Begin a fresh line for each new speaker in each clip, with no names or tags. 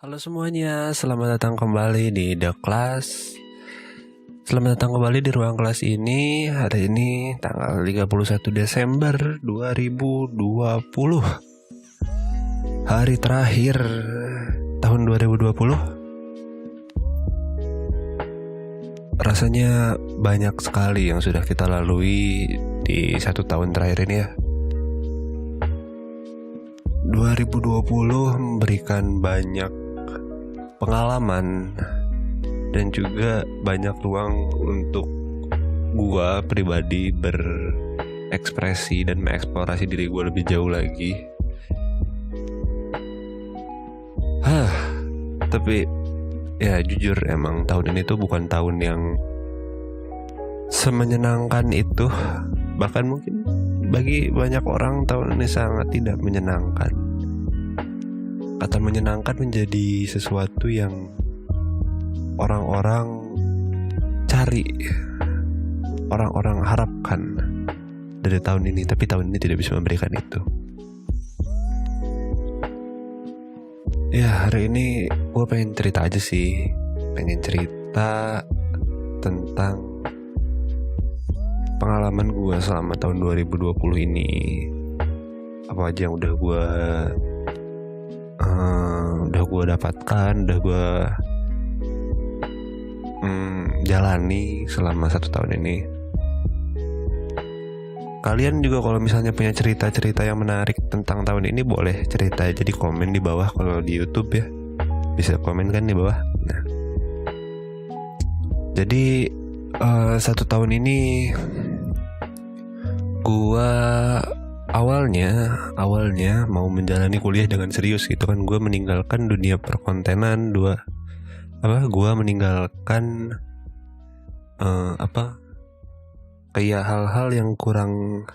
Halo semuanya, selamat datang kembali di The Class. Selamat datang kembali di ruang kelas ini. Hari ini tanggal 31 Desember 2020. Hari terakhir tahun 2020. Rasanya banyak sekali yang sudah kita lalui di 1 tahun terakhir ini ya. 2020 memberikan banyak pengalaman dan juga banyak ruang untuk gua pribadi berekspresi dan mengeksplorasi diri gua lebih jauh lagi. Tapi ya jujur emang tahun ini tuh bukan tahun yang semenyenangkan itu. Bahkan mungkin bagi banyak orang tahun ini sangat tidak menyenangkan. Kata menyenangkan menjadi sesuatu yang orang-orang cari, orang-orang harapkan dari tahun ini, tapi tahun ini tidak bisa memberikan itu. Ya, hari ini gue pengen cerita aja sih. Pengen cerita tentang pengalaman gue selama tahun 2020 ini. Apa aja yang udah gue dapatkan, udah gue jalani selama 1 tahun ini. Kalian juga kalau misalnya punya cerita-cerita yang menarik tentang tahun ini, boleh cerita aja di komen di bawah. Kalau di YouTube ya bisa komen kan di bawah. Nah, jadi 1 tahun ini gua awalnya mau menjalani kuliah dengan serius gitu kan. Gua meninggalkan dunia perkontenan. Gua meninggalkan kayak hal-hal yang kurang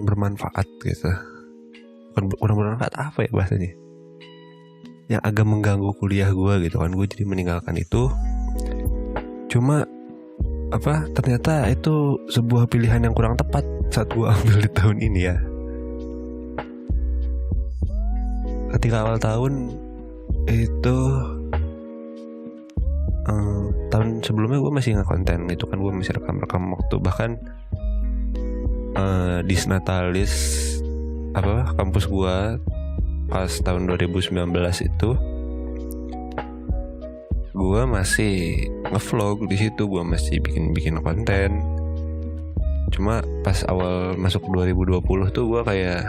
bermanfaat gitu. Kurang bermanfaat apa ya bahasanya, yang agak mengganggu kuliah gue gitu kan. Gue jadi meninggalkan itu. Cuma ternyata itu sebuah pilihan yang kurang tepat saat gue ambil di tahun ini ya. Ketika awal tahun itu, tahun sebelumnya gue masih nge-konten gitu kan. Gue masih rekam waktu bahkan Disnatalis kampus gue pas tahun 2019 itu gue masih nge-vlog di situ. Gue masih bikin konten. Cuma pas awal masuk 2020 tuh gue kayak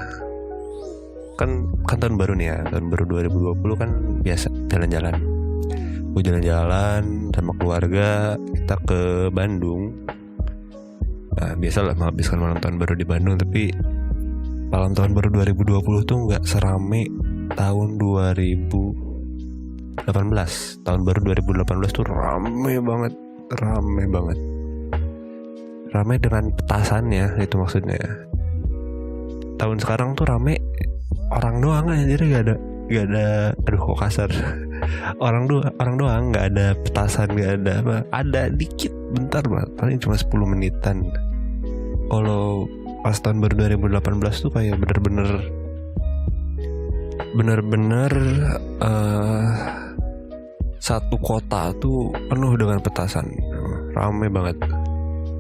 kan tahun baru nih ya. Tahun baru 2020 kan biasa jalan-jalan. Gue jalan-jalan sama keluarga, kita ke Bandung. Nah, biasalah menghabiskan malam tahun baru di Bandung. Tapi malam tahun baru 2020 tuh gak serame tahun 2018. Tahun baru 2018 tuh rame banget. Rame dengan petasannya, itu maksudnya. Tahun sekarang tuh rame orang doang aja, jadi gak ada aduh kok kasar. orang doang, nggak ada petasan, nggak ada apa. Ada dikit, bentar banget, paling cuma 10 menitan. Kalau pas tahun baru 2018 tuh kayak bener-bener satu kota tuh penuh dengan petasan, rame banget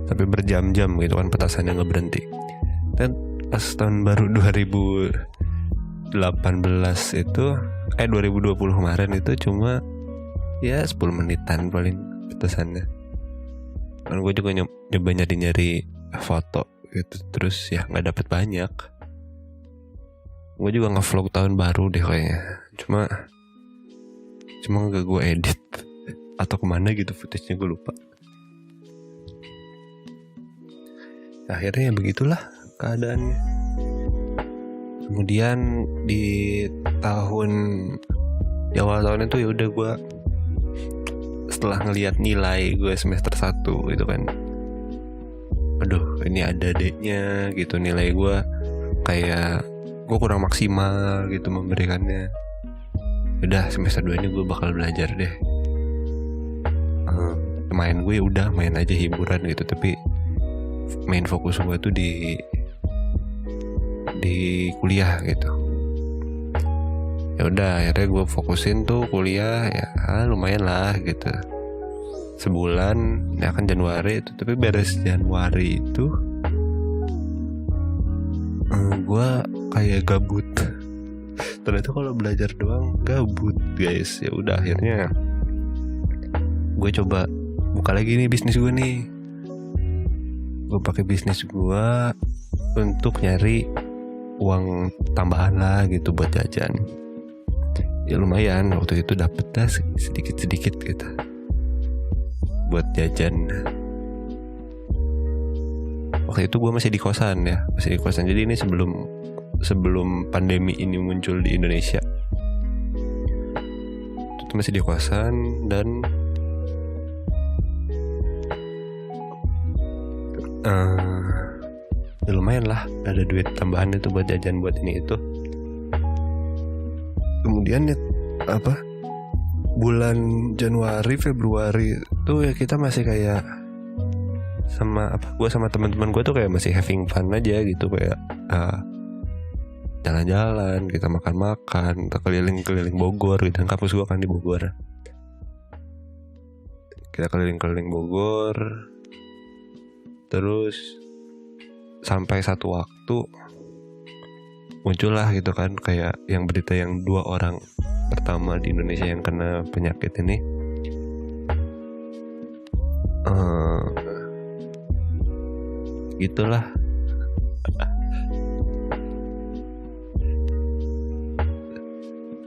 sampai berjam-jam gitu kan, petasannya nggak berhenti. Dan pas tahun baru 2020 kemarin itu cuma ya 10 menitan paling petasannya. Kan gue juga nyoba nyari foto gitu, terus ya nggak dapet banyak. Gue juga nge-vlog tahun baru deh kayaknya, cuma nggak gue edit atau kemana gitu footage-nya, gue lupa. Akhirnya ya begitulah keadaannya. Kemudian di awal tahun itu ya udah gue setelah ngelihat nilai gue semester 1 itu kan, aduh ini ada D-nya gitu, nilai gue kayak gue kurang maksimal gitu memberikannya. Udah semester 2 ini gue bakal belajar deh. Main gue udah main aja hiburan gitu, tapi main fokus gue tuh di kuliah gitu. Ya udah akhirnya gue fokusin tuh kuliah ya lumayan lah gitu. Sebulan ya kan Januari itu, tapi beres Januari itu gue kayak gabut. Ternyata kalau belajar doang gabut guys. Ya udah akhirnya gue coba buka lagi nih bisnis gue nih. Gue pakai bisnis gue untuk nyari uang tambahan lah gitu buat jajan. Ya lumayan waktu itu dapet dah sedikit-sedikit gitu buat jajan. Waktu itu gue masih di kosan ya, jadi ini sebelum pandemi ini muncul di Indonesia. Itu masih di kosan dan ya lumayan lah, ada duit tambahan itu buat jajan buat ini itu. Kemudian ya bulan Januari Februari tuh ya kita masih kayak gue sama teman-teman gue tuh kayak masih having fun aja gitu, kayak jalan-jalan, kita makan-makan, kita keliling-keliling Bogor gitu. Kampus gue kan di Bogor, kita keliling-keliling Bogor. Terus sampai satu waktu muncullah gitu kan kayak yang berita yang 2 orang pertama di Indonesia yang kena penyakit ini. Gitulah.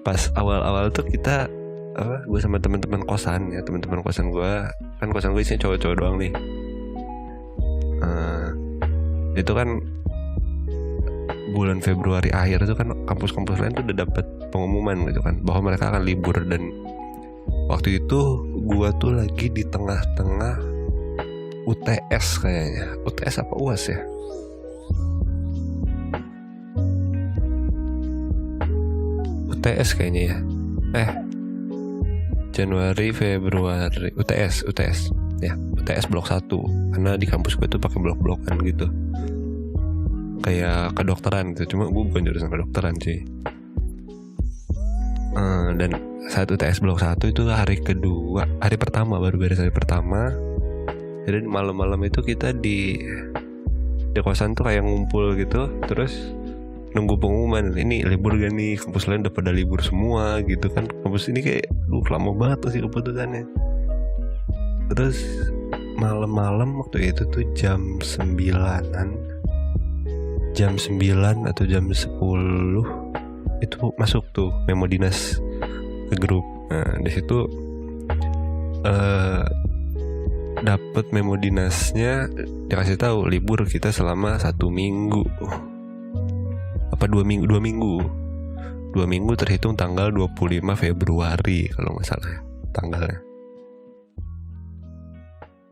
Pas awal-awal tuh kita gue sama teman-teman kosan ya, teman-teman kosan gue kan, kosan gue isinya cowok-cowok doang nih. Itu kan bulan Februari akhir itu kan kampus-kampus lain tuh udah dapat pengumuman gitu kan bahwa mereka akan libur, dan waktu itu gue tuh lagi di tengah-tengah UTS kayaknya. UTS apa UAS ya? UTS kayaknya ya. Januari Februari UTS ya, UTS blok 1 karena di kampus gue tuh pakai blok-blokan gitu. Kayak kedokteran gitu, cuma gue bukan jurusan kedokteran sih. Dan saat UTS blok 1 itu hari pertama baru beres hari pertama. Jadi malam-malam itu kita di kosan tuh kayak ngumpul gitu, terus nunggu pengumuman ini libur gak nih, kampus lain udah pada libur semua gitu kan. Kampus ini kayak lama banget tuh sih keputusannya. Terus malam-malam waktu itu tuh jam 9 atau jam 10 itu masuk tuh memo dinas ke grup. Nah di situ dapat memo dinasnya dikasih tahu libur kita selama 1 minggu. Apa 2 minggu? 2 minggu. 2 minggu terhitung tanggal 25 Februari kalau nggak salah ya, tanggalnya.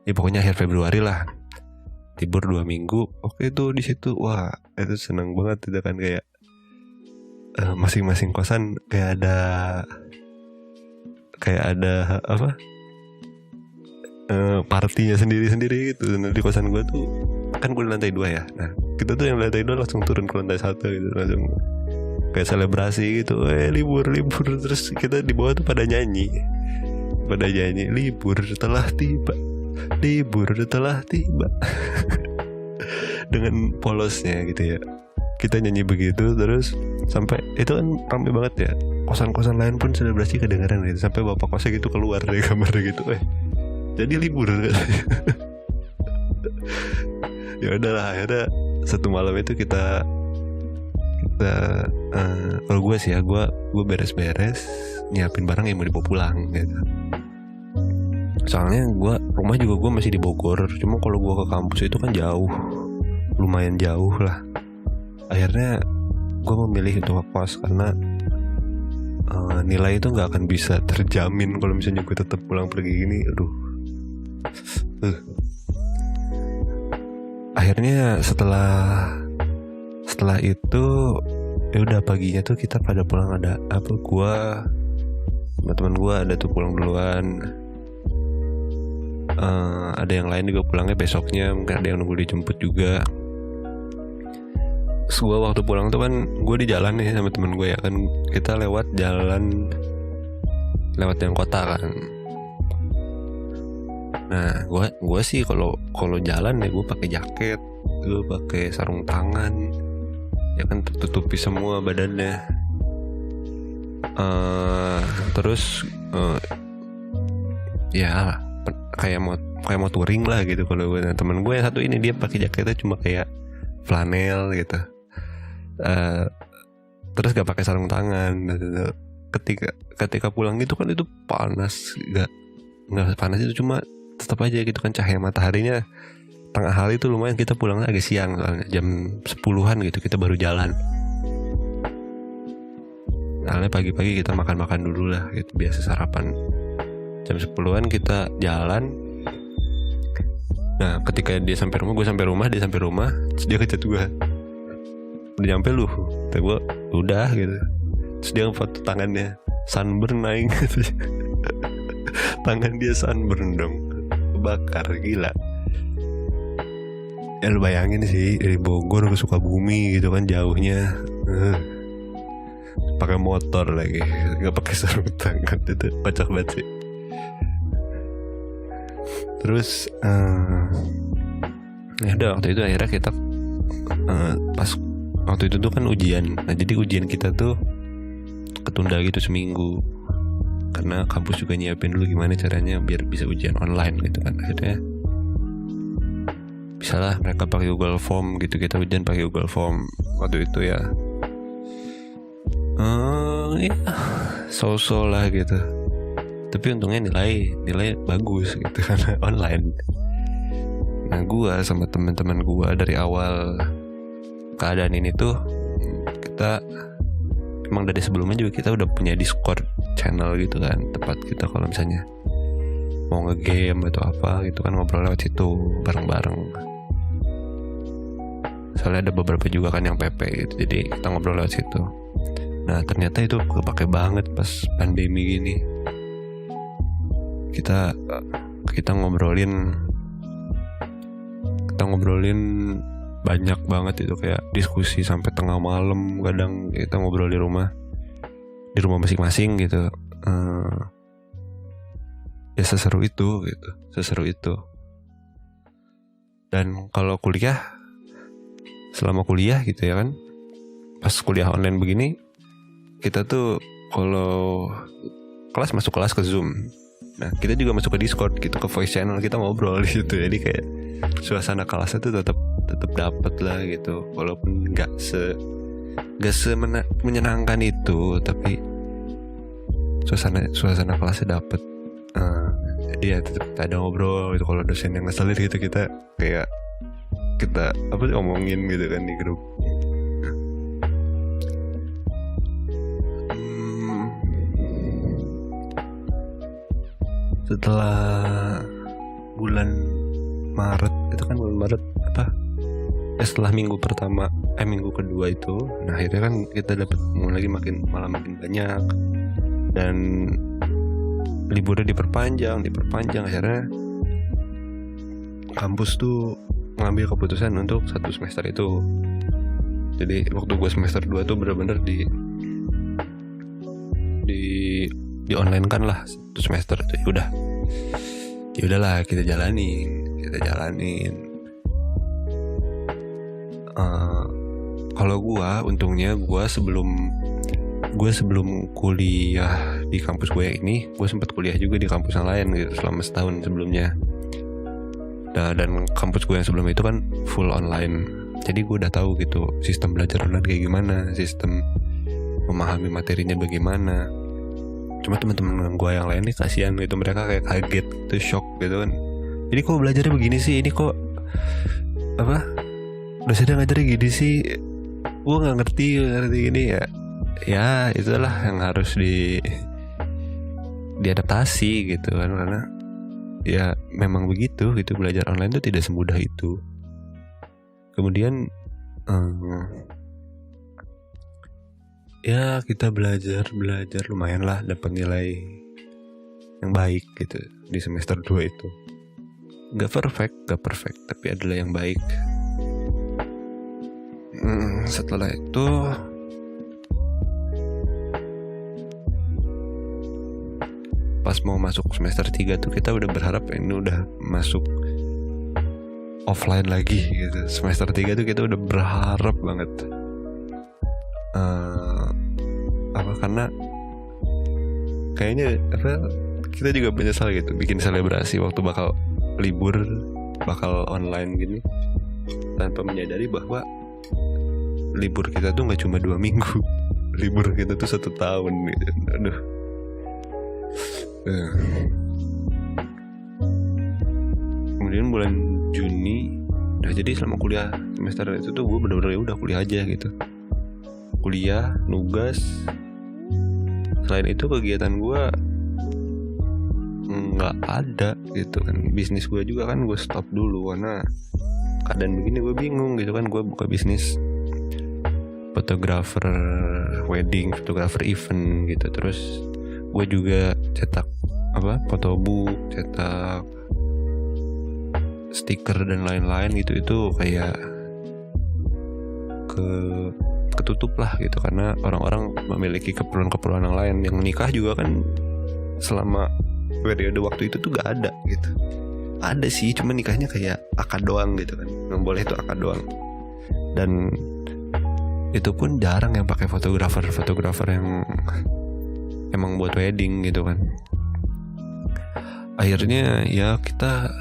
Ya pokoknya akhir Februari lah. Libur 2 minggu. Oke tuh di situ wah itu seneng banget itu kan, kayak masing-masing kosan kayak ada partinya sendiri-sendiri gitu. Nah, di kosan gue tuh kan gue di lantai 2 ya. Nah kita tuh yang lantai 2 langsung turun ke lantai 1 gitu, langsung kayak selebrasi gitu. Libur. Terus kita di bawah tuh pada nyanyi libur telah tiba dengan polosnya gitu ya. Kita nyanyi begitu terus sampai itu kan ramai banget ya. Kosan-kosan lain pun selebrasi kedengaran gitu. Sampai bapak kosnya gitu keluar dari kamarnya gitu. Jadi libur katanya. Ya udahlah, akhirnya satu malam itu kita kalau gue sih ya gue beres-beres nyiapin barang yang mau dibawa pulang gitu. Soalnya rumah juga gue masih di Bogor, cuma kalau gue ke kampus itu kan jauh, lumayan jauh lah. Akhirnya gue memilih untuk ngekos karena nilai itu nggak akan bisa terjamin kalau misalnya gue tetap pulang pergi gini. Akhirnya setelah itu ya udah paginya tuh kita pada pulang. Gue sama teman gue ada tuh pulang duluan. Ada yang lain juga pulangnya besoknya, mungkin ada yang nunggu dijemput juga. gue waktu pulang tuh kan gue di jalan nih sama temen gue ya kan, kita lewat jalan kota kan. Nah gue sih kalau jalan ya gue pakai jaket, gue pakai sarung tangan ya kan, tertutupi semua badannya. Terus ya kayak mau touring lah gitu kalau gue. Nah, temen gue yang satu ini dia pakai jaketnya cuma kayak flanel gitu, terus gak pakai sarung tangan. Ketika pulang gitu kan itu panas, nggak panas itu, cuma tetap aja gitu kan cahaya mataharinya tengah hari itu lumayan. Kita pulangnya agak siang soalnya jam 10-an gitu, kita baru jalan. Soalnya pagi-pagi kita makan dulu lah gitu, biasa sarapan. Jam 10-an kita jalan. Nah ketika dia sampai rumah, gue sampai rumah, dia sampai rumah, terus dia ngechat gue, udah nyampe lu? Kata gue udah gitu. Terus dia foto tangannya sunburn naik gitu. Tangan dia sunburn dong, kebakar, gila. Ya lu bayangin sih, dari Bogor ke Sukabumi gitu kan jauhnya, pakai motor lagi, nggak pakai sarung tangan, itu kocak banget sih. Terus ya udah waktu itu akhirnya kita pas waktu itu tuh kan ujian. Nah jadi ujian kita tuh ketunda gitu seminggu, karena kampus juga nyiapin dulu gimana caranya biar bisa ujian online gitu kan. Akhirnya bisalah mereka pakai Google Form gitu, kita ujian pakai Google Form waktu itu ya. Ya so-so lah gitu, tapi untungnya nilai bagus gitu karena online. Nah gue sama teman-teman gue dari awal keadaan ini tuh, kita emang dari sebelumnya juga kita udah punya Discord channel gitu kan, tempat kita kalau misalnya mau nge-game atau apa gitu kan ngobrol lewat situ bareng-bareng. Soalnya ada beberapa juga kan yang PP gitu, jadi kita ngobrol lewat situ. Nah ternyata itu kepake banget pas pandemi gini. Kita ngobrolin banyak banget itu, kayak diskusi sampai tengah malam. Kadang kita ngobrol di rumah masing-masing gitu. Ya seseru itu gitu, seseru itu. Dan kalau selama kuliah gitu ya kan, pas kuliah online begini, kita tuh kalau kelas masuk kelas ke Zoom. Nah kita juga masuk ke Discord gitu, ke voice channel, kita ngobrol di situ. Jadi kayak suasana kelasnya tuh tetap dapet lah gitu, walaupun nggak menyenangkan itu, tapi suasana kelasnya dapet. Jadi ya tetap ada ngobrol gitu. Kalau dosen yang ngeselin gitu, kita ngomongin gitu kan di grup. Setelah bulan Maret itu kan, setelah minggu kedua itu, nah akhirnya kan kita malah makin banyak, dan liburnya diperpanjang. Akhirnya kampus tuh mengambil keputusan untuk 1 semester itu. Jadi waktu gue semester 2 tuh benar-benar di online kan lah 1 semester itu. Ya udahlah kita jalanin. Kalau untungnya gue sebelum kuliah di kampus gue ini, gue sempat kuliah juga di kampus yang lain gitu selama setahun sebelumnya. Nah, dan kampus gue yang sebelum itu kan full online, jadi gue udah tahu gitu sistem belajar online kayak gimana, sistem memahami materinya bagaimana. Cuma teman-teman gue yang lain nih kasihan gitu, mereka kayak kaget gitu, shock gitu kan. Jadi kok belajarnya begini sih, ini kok dosennya ngajarnya gini sih, gue nggak ngerti gini ya itulah yang harus diadaptasi gitu kan, karena ya memang begitu gitu, belajar online itu tidak semudah itu. Kemudian ya kita belajar lumayan lah, dapat nilai yang baik gitu di semester 2 itu. Gak perfect, tapi adalah yang baik. Setelah itu pas mau masuk semester 3 tuh kita udah berharap ini udah masuk offline lagi gitu. Semester 3 tuh kita udah berharap banget karena kayaknya kita juga menyesal gitu bikin selebrasi waktu bakal libur, bakal online gini, tanpa menyadari bahwa libur kita tuh nggak cuma 2 minggu, libur kita tuh 1 tahun gitu. Aduh. Kemudian bulan Juni, nah jadi selama kuliah semester itu tuh gue bener-bener udah kuliah aja gitu, kuliah, nugas. Selain itu kegiatan gue nggak ada gitu kan. Bisnis gue juga kan gue stop dulu karena keadaan begini. Gue bingung gitu kan, gue buka bisnis fotografer wedding, fotografer event gitu. Terus gue juga cetak fotobook, cetak stiker dan lain-lain gitu. Itu kayak ketutup lah gitu karena orang-orang memiliki keperluan-keperluan yang lain. Yang nikah juga kan selama periode waktu itu tuh gak ada gitu. Ada sih, cuma nikahnya kayak akad doang gitu kan, yang boleh itu akad doang. Dan itu pun jarang yang pakai fotografer yang emang buat wedding gitu kan. Akhirnya ya kita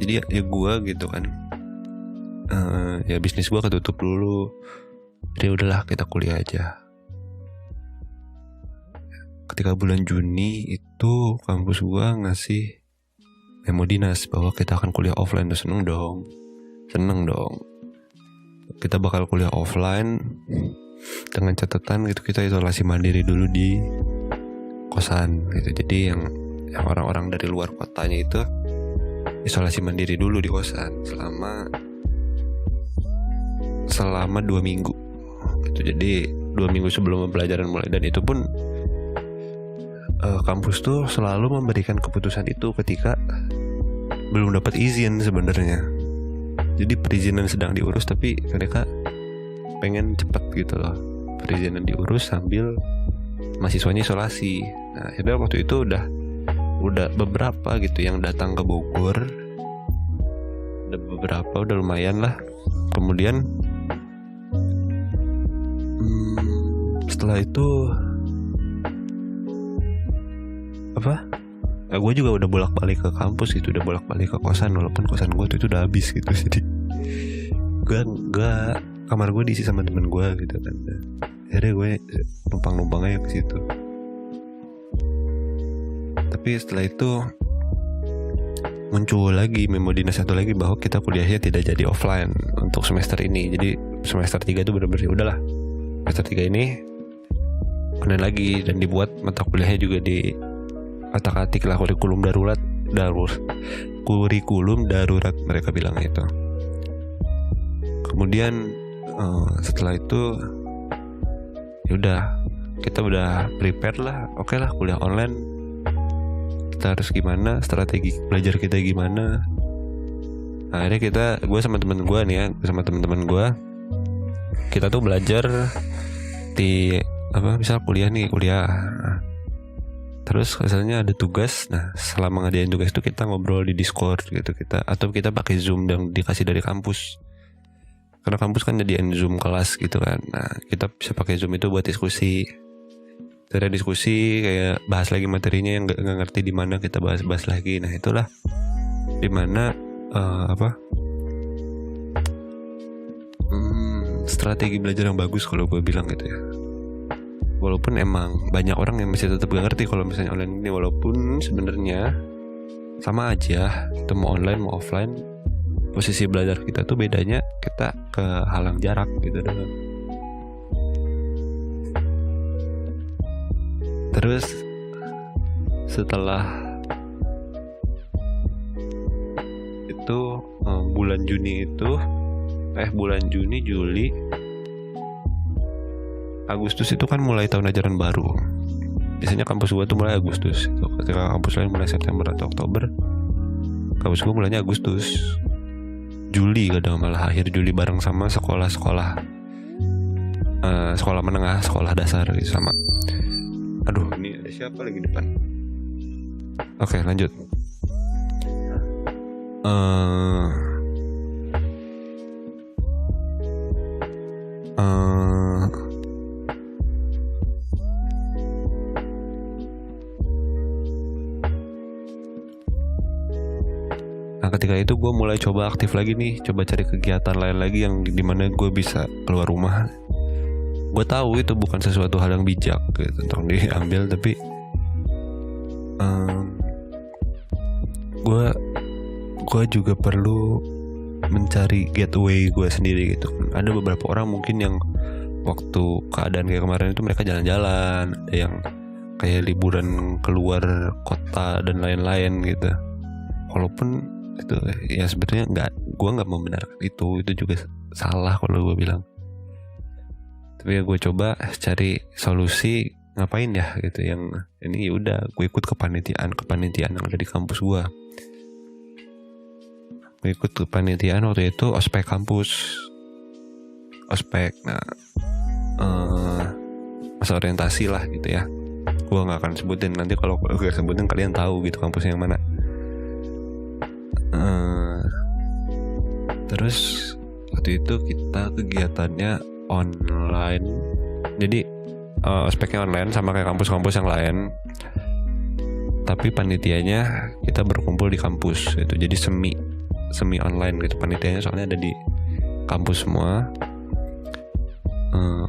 jadi ya gue gitu kan, ya bisnis gue ketutup dulu. Jadi udahlah kita kuliah aja. Ketika bulan Juni itu kampus gue ngasih memo dinas bahwa kita akan kuliah offline. Tuh seneng dong. Kita bakal kuliah offline dengan catatan gitu, kita isolasi mandiri dulu di kosan gitu. Jadi yang orang-orang dari luar kotanya itu isolasi mandiri dulu di kosan selama 2 minggu gitu. Jadi 2 minggu sebelum pembelajaran mulai. Dan itu pun kampus tuh selalu memberikan keputusan itu ketika belum dapat izin sebenarnya. Jadi perizinan sedang diurus tapi mereka pengen cepet gitu loh, perizinan diurus sambil mahasiswanya isolasi. Nah akhirnya waktu itu udah beberapa gitu yang datang ke Bogor, udah lumayan lah. Kemudian setelah itu gue juga udah bolak-balik ke kampus gitu, udah bolak-balik ke kosan, walaupun kosan gue tuh itu udah habis gitu. Jadi gue kamar gue diisi sama temen gue gitu kan. Akhirnya gue numpang aja ke situ. Tapi setelah itu muncul lagi memo dinas satu lagi bahwa kita kuliahnya tidak jadi offline untuk semester ini. Jadi semester 3 itu benar-benar udahlah, semester 3 ini online lagi. Dan dibuat mata kuliahnya juga di atik-atik lah, kurikulum darurat mereka bilang itu. Kemudian setelah itu ya udah, kita udah prepare lah, oke lah kuliah online. Kita harus gimana, strategi belajar kita gimana. Nah, akhirnya gue sama teman-teman gue kita tuh belajar di misal kuliah. Terus misalnya ada tugas, nah selama ngadain tugas itu kita ngobrol di Discord gitu, atau kita pakai Zoom yang dikasih dari kampus. Karena kampus kan jadiin Zoom kelas gitu kan. Nah kita bisa pakai Zoom itu buat diskusi. Ada diskusi kayak bahas lagi materinya yang nggak ngerti di mana, kita bahas lagi. Nah itulah dimana strategi belajar yang bagus kalau gue bilang gitu ya. Walaupun emang banyak orang yang masih tetap gak ngerti kalau misalnya online ini, walaupun sebenarnya sama aja, kita mau online mau offline, posisi belajar kita tuh bedanya kita kehalang jarak gitu doang. Terus setelah itu bulan Juni, Juli, Agustus itu kan mulai tahun ajaran baru. Biasanya kampus gue tuh mulai Agustus. Ketika kampus lain mulai September atau Oktober, kampus gue mulainya Agustus. Juli, kadang malah akhir Juli bareng sama sekolah-sekolah sekolah menengah, sekolah dasar gitu sama. Aduh, ini ada siapa lagi depan? Oke, lanjut. Nah, ketika itu gue mulai coba aktif lagi nih, coba cari kegiatan lain lagi yang dimana gue bisa keluar rumah. Gue tahu itu bukan sesuatu hal yang bijak gitu untuk diambil, tapi gue juga perlu mencari getaway gue sendiri gitu. Ada beberapa orang mungkin yang waktu keadaan kayak kemarin itu mereka jalan-jalan, ada yang kayak liburan keluar kota dan lain-lain gitu. Walaupun itu ya sebetulnya gue nggak membenarkan itu juga salah kalau gue bilang. Tapi ya gue coba cari solusi ngapain ya gitu. Yang ini udah gue ikut kepanitiaan yang ada di kampus gue. Gue ikut kepanitiaan waktu itu ospek kampus, nah masa orientasi lah gitu ya. Gue nggak akan sebutin, nanti kalau gue sebutin kalian tahu gitu kampusnya yang mana. Terus waktu itu kita kegiatannya online, jadi ospeknya online sama kayak kampus-kampus yang lain, tapi panitianya kita berkumpul di kampus gitu. Jadi semi online gitu panitianya, soalnya ada di kampus semua.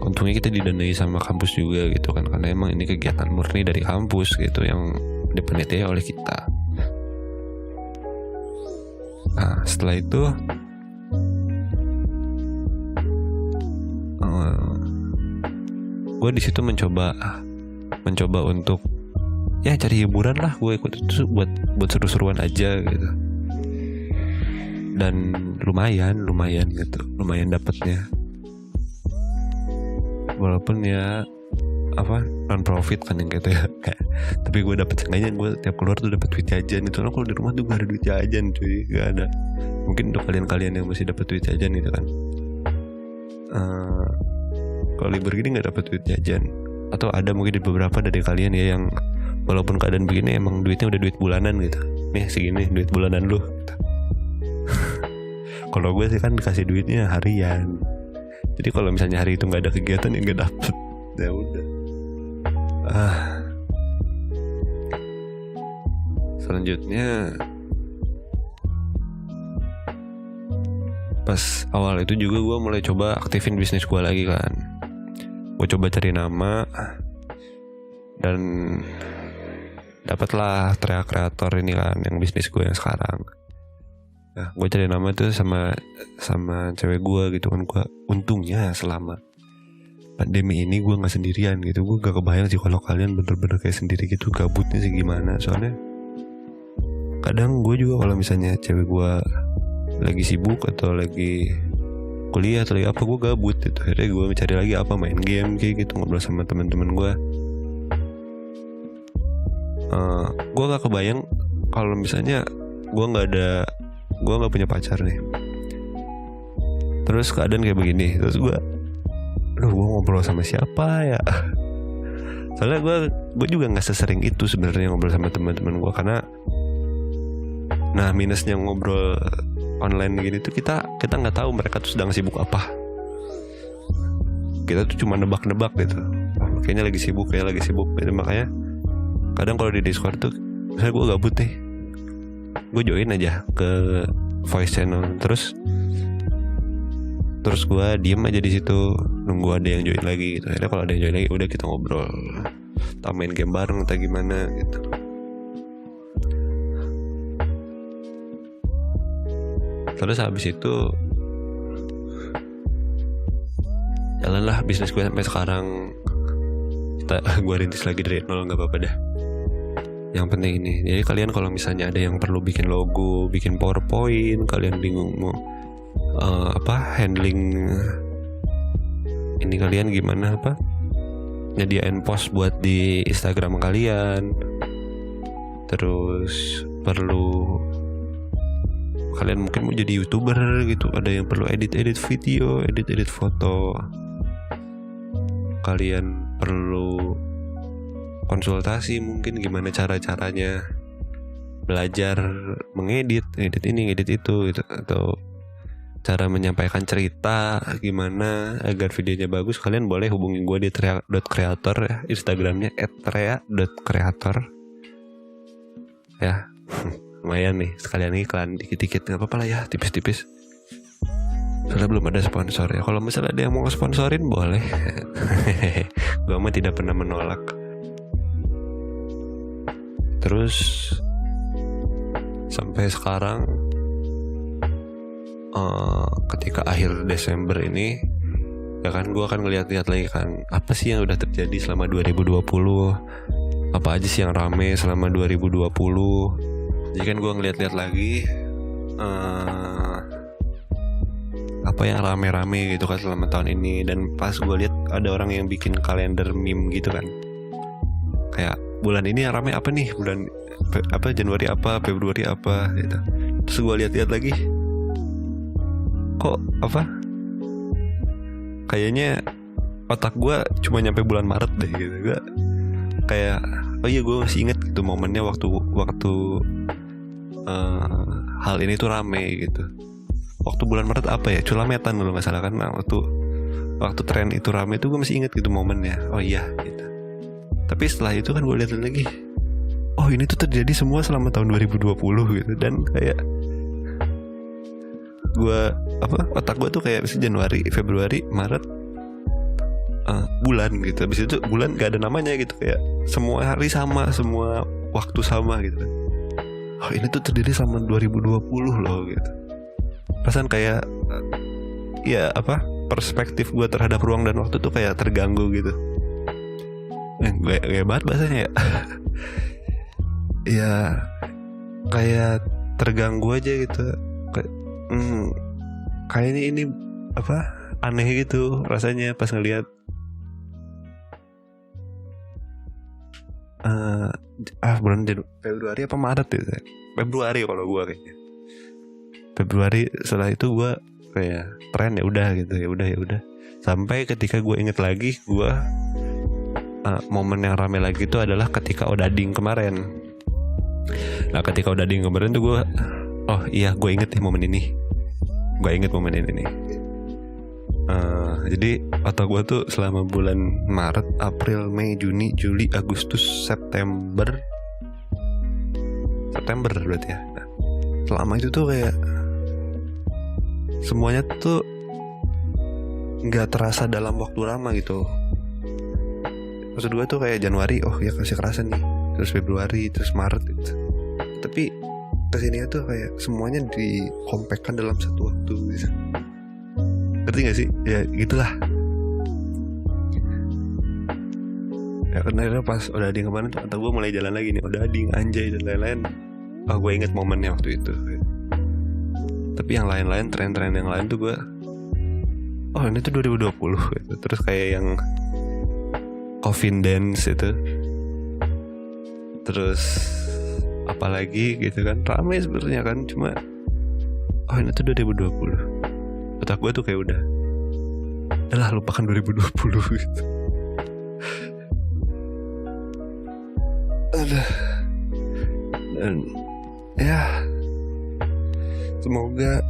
Untungnya kita didanai sama kampus juga gitu kan, karena emang ini kegiatan murni dari kampus gitu yang dipanitia oleh kita. Nah, setelah itu gue di situ mencoba untuk ya cari hiburan lah. Gue ikut itu buat seru-seruan aja gitu, dan lumayan gitu, lumayan dapatnya, walaupun ya non profit kan yang gitu ya. Tapi gue dapet seenggaknya, gue tiap keluar tuh dapet duit jajan gitu. Kalau di rumah tuh gak ada duit jajan cuy, gak ada. Mungkin untuk kalian yang masih dapet duit jajan gitu kan, kalau libur gini nggak dapat duit jajan, atau ada mungkin di beberapa dari kalian ya yang walaupun keadaan begini emang duitnya udah duit bulanan gitu. Nih segini duit bulanan lu gitu. Kalau gue sih kan dikasih duitnya harian, jadi kalau misalnya hari itu nggak ada kegiatan ya nggak dapet, ya udah. Selanjutnya pas awal itu juga gue mulai coba aktifin bisnis gue lagi kan. Gue coba cari nama dan dapatlah Teriak Kreator ini kan, yang bisnis gue yang sekarang. Nah, gue cari nama tuh sama cewek gue gitu kan. Gue untungnya selama pandemi ini gue nggak sendirian gitu. Gue gak kebayang sih kalau kalian bener-bener kayak sendiri gitu, gabutnya sih gimana. Soalnya kadang gue juga kalau misalnya cewek gue lagi sibuk atau lagi kuliah atau lagi apa, gue gabut gitu. Akhirnya gue mencari lagi apa, main game kayak gitu, ngobrol sama teman-teman gue. Gue gak kebayang kalau misalnya gue nggak punya pacar nih, terus keadaan kayak begini, terus gue ngobrol sama siapa ya. Soalnya gue juga nggak sesering itu sebenarnya ngobrol sama teman-teman gue, karena nah minusnya ngobrol online gini tuh kita nggak tahu mereka tuh sedang sibuk apa. Kita tuh cuma nebak-nebak gitu, kayaknya lagi sibuk gitu. Makanya kadang kalau di Discord tuh misalnya gue gabut nih, gue join aja ke voice channel, terus gue diem aja di situ nunggu ada yang join lagi gitu. Akhirnya kalau ada yang join lagi udah kita ngobrol, kita main game bareng atau gimana gitu. Terus habis itu jalanlah bisnis gue sampai sekarang. Gue rintis lagi dari nol, nggak apa-apa dah. Yang penting ini, jadi kalian kalau misalnya ada yang perlu bikin logo, bikin PowerPoint, kalian bingung mau handling ini, kalian gimana nyediain post buat di Instagram kalian, terus perlu kalian mungkin mau jadi YouTuber gitu, ada yang perlu edit video, edit foto, kalian perlu konsultasi mungkin gimana caranya belajar mengedit, edit ini, edit itu gitu, atau cara menyampaikan cerita gimana agar videonya bagus, kalian boleh hubungi gue di @trea.creator ya, Instagramnya @trea.creator ya. Lumayan nih, sekalian iklan dikit-dikit, nggak apa-apa lah ya, tipis-tipis. Soalnya belum ada sponsor ya. Kalau misalnya ada yang mau sponsorin boleh. Gue mah tidak pernah menolak. Terus sampai sekarang, ketika akhir Desember ini, ya kan gue akan ngeliat-liat lagi kan, apa sih yang udah terjadi selama 2020, apa aja sih yang rame selama 2020. Jadi kan gue ngeliat-liat lagi apa yang rame-rame gitu kan selama tahun ini. Dan pas gue lihat ada orang yang bikin kalender meme gitu kan, kayak bulan ini yang rame apa nih, bulan apa, Januari apa, Februari apa gitu. Terus gue lihat-lihat lagi, kok apa, kayaknya otak gue cuma nyampe bulan Maret deh gitu. Gue kayak, oh iya gue masih inget gitu momennya waktu hal ini tuh rame gitu. Waktu bulan Maret apa ya, Culametan dulu nggak salah kan. Nah, waktu tren itu rame tuh gue masih inget gitu momennya. Oh iya gitu. Tapi setelah itu kan gue lihat lagi, oh ini tuh terjadi semua selama tahun 2020 gitu. Dan kayak gue otak gue tuh kayak misalnya Januari, Februari, Maret, bulan gitu. Habis itu bulan gak ada namanya gitu, kayak semua hari sama, semua waktu sama gitu. Oh ini tuh terjadi selama 2020 loh gitu. Perasaan kayak ya apa, perspektif gue terhadap ruang dan waktu tuh kayak terganggu gitu. Gak banget bahasanya ya. Ya kayak terganggu aja gitu. Kayaknya ini apa, aneh gitu rasanya pas ngelihat bulan Februari apa Maret gitu. Februari kalau gue kayaknya. Februari. Setelah itu gue kayak tren ya udah gitu, ya udah. Sampai ketika gue inget lagi, gue momen yang rame lagi itu adalah ketika Odading kemarin. Nah ketika Odading kemarin tuh gue, oh iya gue inget nih momen ini. Gue inget momen ini nih. Jadi otak gue tuh selama bulan Maret, April, Mei, Juni, Juli, Agustus, September berarti ya. Nah, selama itu tuh kayak semuanya tuh nggak terasa dalam waktu lama gitu. Maksud gue tuh kayak Januari, oh ya kasih kerasa nih. Terus Februari, terus Maret gitu. Tapi kesini tuh kayak semuanya dikompakkan dalam satu waktu gitu. Ngerti gak sih? Ya gitulah. Ya karena pas Odading kemarin tuh atau gue mulai jalan lagi nih, Odading, Anjay dan lain-lain. Oh gue inget momennya waktu itu. Tapi yang lain-lain, tren-tren yang lain tuh gue, oh ini tuh 2020 gitu. Terus kayak yang Coffin Dance itu, terus apalagi gitu kan, ramai sebenarnya kan, cuma oh ini tuh 2020. Otak gue tuh kayak udah lupakan 2020 gitu. Dan ya semoga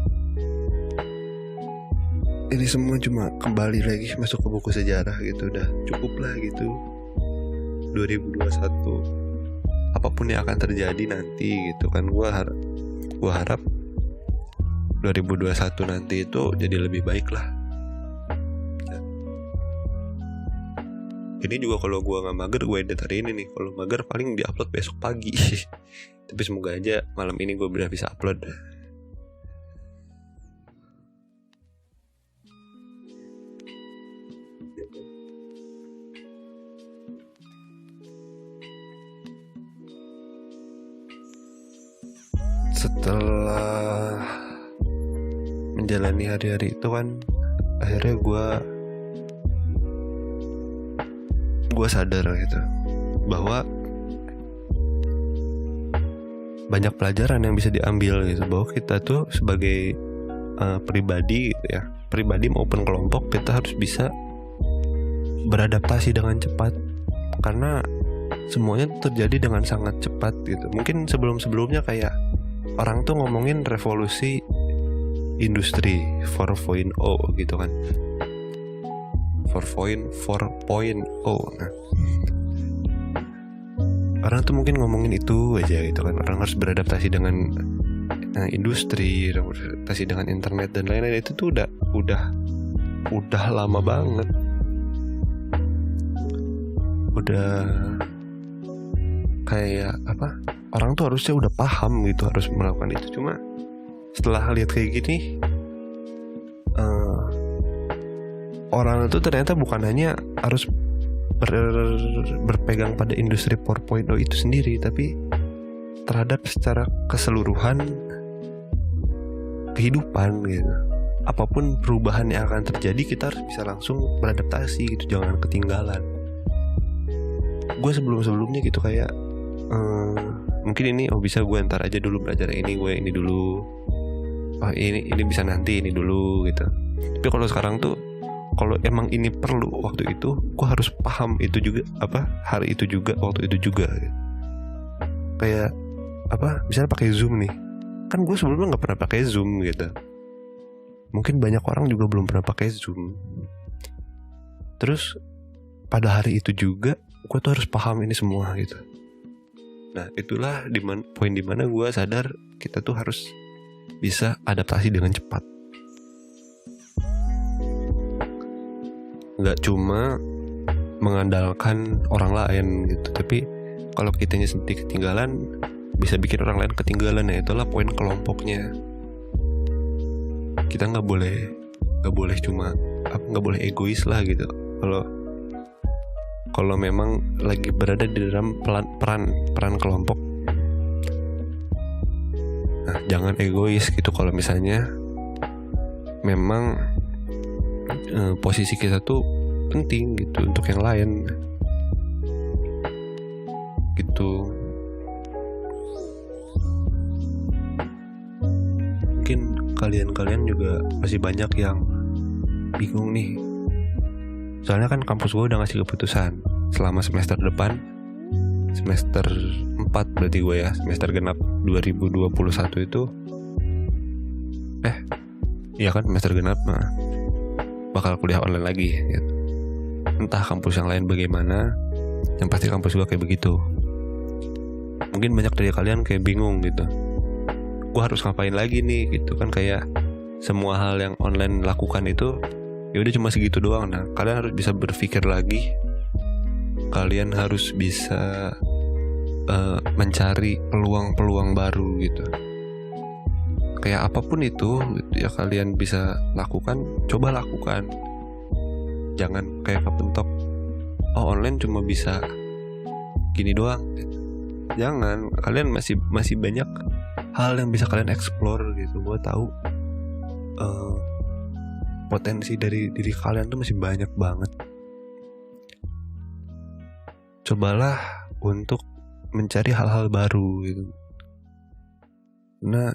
ini semua cuma kembali lagi masuk ke buku sejarah gitu. Udah cukup lah gitu 2021. Apapun yang akan terjadi nanti gitu kan, gue harap 2021 nanti itu jadi lebih baik lah. Ini juga kalau gue gak mager, gue edit hari ini nih. Kalau mager paling diupload besok pagi. Tapi semoga aja malam ini gue udah bisa upload. Setelah menjalani hari-hari itu kan, akhirnya gue sadar gitu bahwa banyak pelajaran yang bisa diambil gitu, bahwa kita tuh sebagai pribadi gitu ya, pribadi maupun kelompok, kita harus bisa beradaptasi dengan cepat, karena semuanya terjadi dengan sangat cepat gitu. Mungkin sebelum-sebelumnya kayak orang tuh ngomongin revolusi industri 4.0 gitu kan, 4.0. Nah, orang tuh mungkin ngomongin itu aja gitu kan, orang harus beradaptasi dengan industri, beradaptasi dengan internet dan lain-lain. Itu tuh udah lama banget, udah kayak apa, orang tuh harusnya udah paham gitu, harus melakukan itu. Cuma setelah lihat kayak gini, orang itu ternyata bukan hanya harus berpegang pada industri 4.0 itu sendiri, tapi terhadap secara keseluruhan kehidupan gitu. Apapun perubahan yang akan terjadi, kita harus bisa langsung beradaptasi gitu, jangan ketinggalan. Gue sebelumnya gitu kayak mungkin ini bisa gue ntar aja dulu belajar ini, gue ini dulu, ini bisa nanti, ini dulu gitu. Tapi kalau sekarang tuh, kalau emang ini perlu waktu itu, gue harus paham itu juga, hari itu juga, waktu itu juga gitu. Kayak misalnya pakai Zoom nih, kan gue sebelumnya nggak pernah pakai Zoom gitu. Mungkin banyak orang juga belum pernah pakai Zoom. Terus pada hari itu juga gue tuh harus paham ini semua gitu. Nah, itulah poin dimana gue sadar kita tuh harus bisa adaptasi dengan cepat. Gak cuma mengandalkan orang lain gitu, tapi kalau kitanya sendiri ketinggalan, bisa bikin orang lain ketinggalan. Ya itulah poin kelompoknya. Kita nggak boleh cuma nggak boleh egois lah gitu. Kalau memang lagi berada di dalam peran kelompok, nah, jangan egois gitu. Kalau misalnya memang posisi kita tuh penting gitu untuk yang lain gitu. Mungkin kalian juga masih banyak yang bingung nih, soalnya kan kampus gue udah ngasih keputusan selama semester depan, semester 4 berarti gue ya, semester genap 2021 itu iya kan, semester genap, bakal kuliah online lagi gitu. Entah kampus yang lain bagaimana, yang pasti kampus gue kayak begitu. Mungkin banyak dari kalian kayak bingung gitu, gue harus ngapain lagi nih gitu kan. Kayak semua hal yang online lakukan itu ya udah cuma segitu doang. Nah, kalian harus bisa berpikir lagi, kalian harus bisa mencari peluang-peluang baru gitu. Kayak apapun itu ya kalian bisa lakukan, coba lakukan. Jangan kayak kepentok, online cuma bisa gini doang gitu. Jangan, kalian masih banyak hal yang bisa kalian explore gitu. Gue tahu potensi dari diri kalian tuh masih banyak banget. Cobalah untuk mencari hal-hal baru gitu. Nah,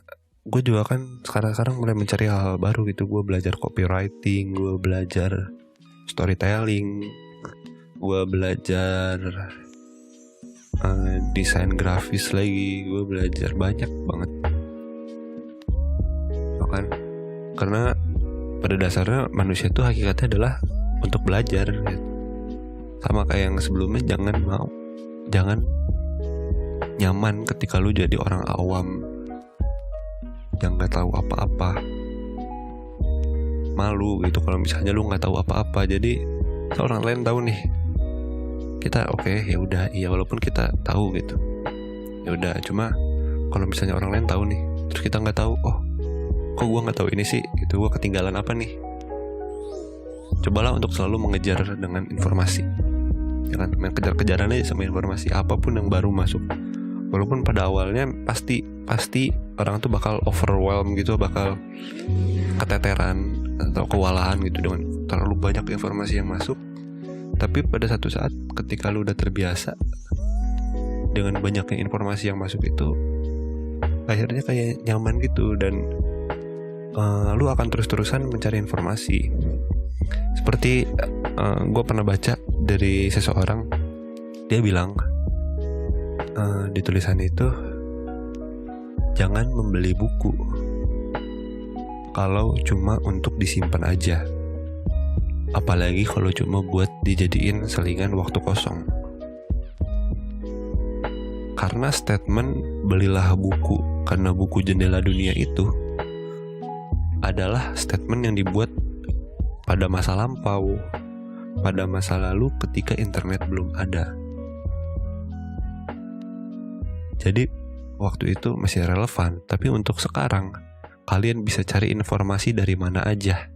gue juga kan sekarang mulai mencari hal-hal baru gitu. Gue belajar copywriting, gue belajar storytelling, gue belajar desain grafis lagi, gue belajar banyak banget. Bahkan karena pada dasarnya manusia tuh hakikatnya adalah untuk belajar gitu. Sama kayak yang sebelumnya, jangan nyaman ketika lu jadi orang awam yang nggak tahu apa-apa. Malu gitu kalau misalnya lu nggak tahu apa-apa. Jadi orang lain tahu nih, kita ya udah, iya, walaupun kita tahu gitu, ya udah. Cuma kalau misalnya orang lain tahu nih, terus kita nggak tahu, kok gue nggak tahu ini sih gitu, gue ketinggalan apa nih. Cobalah untuk selalu mengejar dengan informasi, jangan kejar-kejaran aja sama informasi apapun yang baru masuk. Walaupun pada awalnya pasti orang tuh bakal overwhelm gitu, bakal keteteran atau kewalahan gitu dengan terlalu banyak informasi yang masuk. Tapi pada satu saat ketika lu udah terbiasa dengan banyaknya informasi yang masuk itu, akhirnya kayak nyaman gitu, dan lu akan terus-terusan mencari informasi. Seperti gue pernah baca dari seseorang, dia bilang di tulisan itu, jangan membeli buku kalau cuma untuk disimpan aja, apalagi kalau cuma buat dijadiin selingan waktu kosong. Karena statement belilah buku karena buku jendela dunia itu adalah statement yang dibuat pada masa lampau, pada masa lalu ketika internet belum ada. Jadi waktu itu masih relevan, tapi untuk sekarang kalian bisa cari informasi dari mana aja.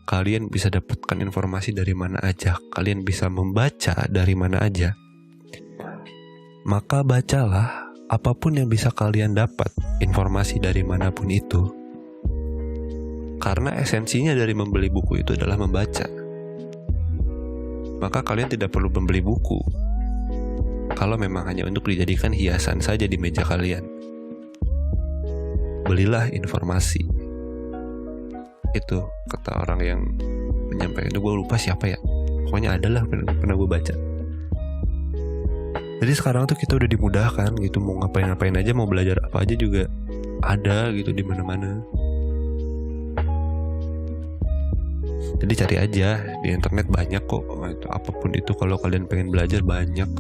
Kalian bisa dapatkan informasi dari mana aja. Kalian bisa membaca dari mana aja. Maka bacalah apapun yang bisa kalian dapat, informasi dari manapun itu. Karena esensinya dari membeli buku itu adalah membaca. Maka kalian tidak perlu membeli buku kalau memang hanya untuk dijadikan hiasan saja di meja kalian. Belilah informasi. Itu kata orang yang menyampaikan itu, gue lupa siapa ya, pokoknya adalah pernah gue baca. Jadi sekarang tuh kita udah dimudahkan gitu, mau ngapain aja, mau belajar apa aja juga ada gitu di mana-mana. Jadi cari aja di internet, banyak kok itu, apapun itu kalau kalian pengen belajar banyak.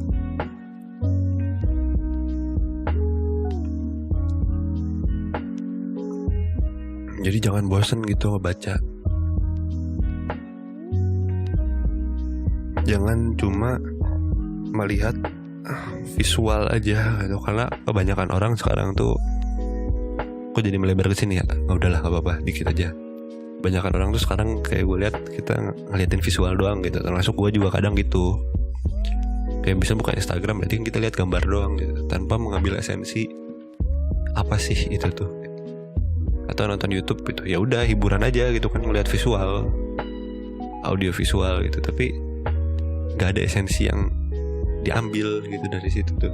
Jadi jangan bosen gitu ngebaca. Jangan cuma melihat visual aja gitu, karena kebanyakan orang sekarang tuh, kok jadi melebar ke sini ya? Udahlah, gak apa-apa, dikit aja. Kebanyakan orang tuh sekarang kayak gue lihat, kita ngeliatin visual doang gitu. Termasuk gue juga kadang gitu. Kayak bisa buka Instagram, berarti kita lihat gambar doang gitu, tanpa mengambil esensi apa sih itu tuh. Atau nonton YouTube gitu, ya udah hiburan aja gitu kan, ngeliat visual, audio visual gitu, tapi nggak ada esensi yang diambil gitu dari situ tuh.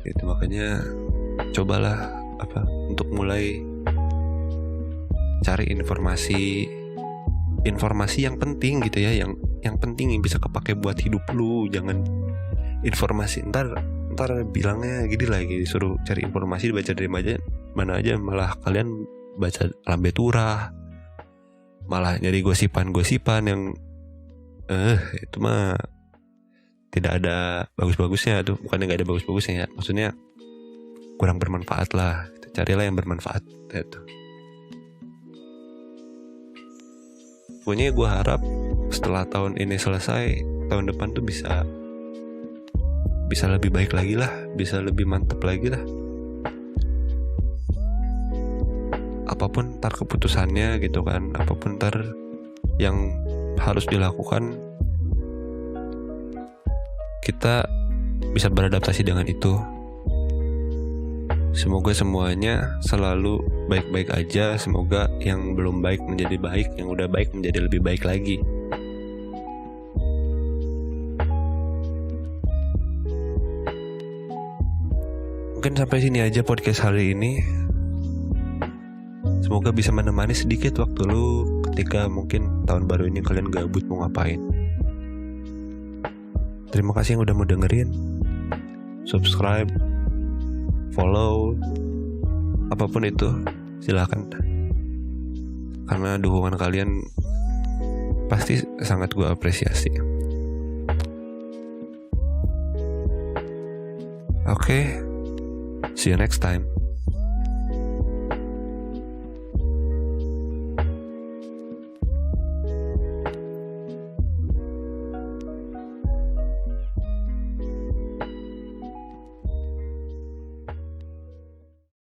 Gitu, makanya cobalah untuk mulai cari informasi yang penting gitu ya, yang penting yang bisa kepake buat hidup lu. Jangan informasi ntar bilangnya gini lagi, disuruh cari informasi dibaca dari mana aja, malah kalian baca lambe turah, malah nyari gosipan yang itu mah tidak ada bagus-bagusnya tuh. Bukannya gak ada bagus-bagusnya ya, maksudnya kurang bermanfaat lah. Carilah yang bermanfaat itu. Pokoknya gue harap setelah tahun ini selesai, tahun depan tuh bisa lebih baik lagi lah, bisa lebih mantap lagi lah. Apapun ntar keputusannya gitu kan, apapun ntar yang harus dilakukan, kita bisa beradaptasi dengan itu. Semoga semuanya selalu baik-baik aja. Semoga yang belum baik menjadi baik, yang udah baik menjadi lebih baik lagi. Mungkin sampai sini aja podcast hari ini. Semoga bisa menemani sedikit waktu lu ketika mungkin tahun baru ini kalian gabut mau ngapain. Terima kasih yang udah mau dengerin. Subscribe, follow, apapun itu silakan. Karena dukungan kalian pasti sangat gue apresiasi. Oke, see you next time.